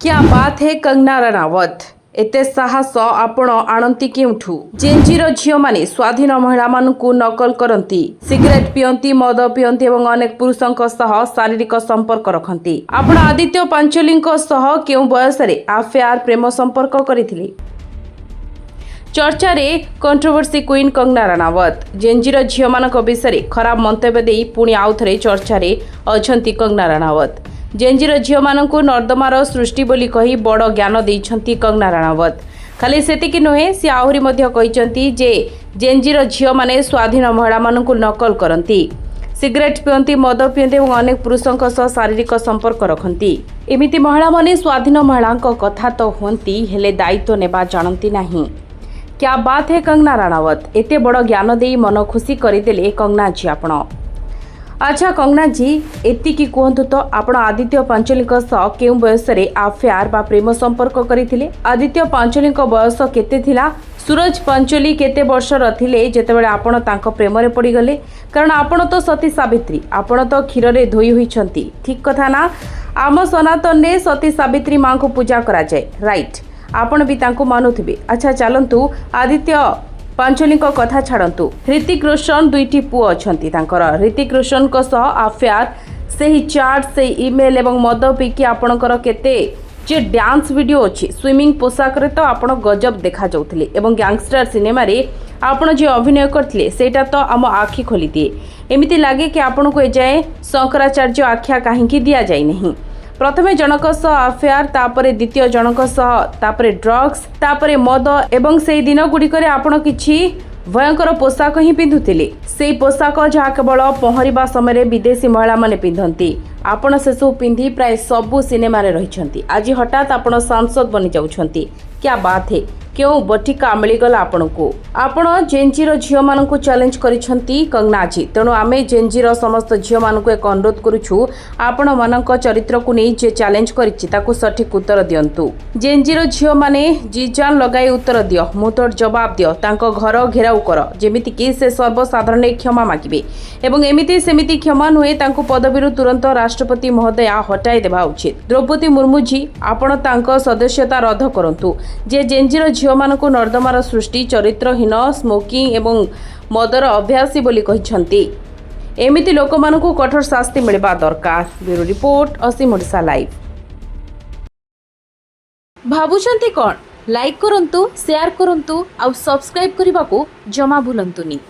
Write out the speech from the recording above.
क्या बात है कंगना रनावत एते साहस आपण आणंती केउठू जेंजीर झील माने स्वाधीन महिला मानकु नकल करती सिगरेट पियंती मद पियंती एवं अनेक पुरुषों सह शारीरिक संपर्क रखती आपण आदित्य पांचोली सह केउ बयस रे अफेयर प्रेम संपर्क करथिले। चर्चा रे कंट्रोवर्सी क्वीन कंगना रनावत जेंजीर झील मानक विषय खराब मंतव्य दे पुणी आउ थरे चर्चा रे अछंती कंगना रनावत। जेंजीर झील मानकु नर्दमार सृष्टि बोली कही बड़ ज्ञान देइछंती कंगना रनावत। खाली सेतिकी नुहे सी आहुरी मध्य कहिछंती जे जेंजीर झील माने स्वाधीन महिला मानकु नकल करती सिगरेट पियंती मद पियंती और अनेक पुरुषों सह शारीरिक संपर्क रखती। एमिति महिला माने स्वाधीन महिलांक कथा तो हुंती हेले दायित्व नेबा जानती नाही। क्या बात है कंगना रनावत एते बड़ ज्ञान दे मन खुशी करदेले कंगना जी आपण। अच्छा कंगना जी एतिकी कहतु तो आपण आदित्य पांचोली सह केउ बयस रे अफेयर बा प्रेम संपर्क करथिले? आदित्य पांचोली बयस केते थिला? सूरज पांचोली केते वर्षर थिले जेतेबेले आपण तांको प्रेम रे पड़ी गले? कारण आपण तो सती सावित्री, आपण तो क्षीर रे धोई होइछंती, ठीक कथा ना? आम सनातन ने सती सावित्री मां को पूजा करा जाए, राइट? आपण भी तांको मानुथिबे। अच्छा चलंतु आदित्य पांचोली कथा छाड़ू। ऋतिक रोशन दुईटी पुओ अछंती तांकर। ऋतिक रोशन को सह अफेयर से चार्ट से इमेल एवं मद पीकी आपणकर केते जे डांस वीडियो अच्छी स्विमिंग पोशाक रे तो आपण गजब देखा जाउथिले एवं गैंगस्टर सिनेमा रे आपण जे अभिनय करथिले सेटा तो आम आखि खोली दिए। एमिति लागे कि आपण को एजाए शंकराचार्य आख्या काहेकि दिया जाय नहीं। प्रथमे जनक सह अफेयर तापरे द्वितीय जनक सह तापरे ड्रग्स तापरे मद एवं से दिन गुड़िकरे आपण किछि भयंकर पोशाक ही पिंधुथिले। से पोशाक जहाँ केवल पहरिबा समय विदेशी महिला माने पिंधती आपण से सब पिंधि प्राय सबु सिनेमा रे रहिछंती। आज हठात आपण सांसद बनी जाउछंती। क्या बात है? क्यों बटिका मिलगला आपको? आपण जेंजीर झील मानकु चैलेंज करिछंती कंगना जी। तेणु आमे जेंजीर समस्त झील मानकु एक अनुरोध करूछु आपण मानक चरित्र को नहीं जे चैलेंज करिछि ताकु सठिक उत्तर दियंतु। जेंजीर झील माने जीजान लगाई उत्तर दियो, मुतोड़ जवाब दियो, तांको घर घेराव कर जेमिति कि से सर्वसाधारण क्षमा मागिबे एवं एमिति सेमिति क्षमा नुहे तांको पदवीरु तुरंत राष्ट्रपति महोदय हटाई देबा उचित। द्रौपदी मुर्मू जी आपण तांको सदस्यता रद्द करंतु। जे जेंजीर झील मानकु नर्दमार सृष्टि चरित्रहीन स्मोकिंग एवं मदर अभ्यासी बोली कहिछंती। एमिति लोक मानकु कठोर शास्ति मिलबा दरकार। ब्यूरो रिपोर्ट असीम ओडिशा लाइव। भाबुछंती कोन? लाइक करंतु, शेयर करंतु आ सब्सक्राइब करबाकू जमा भूलंतुनी।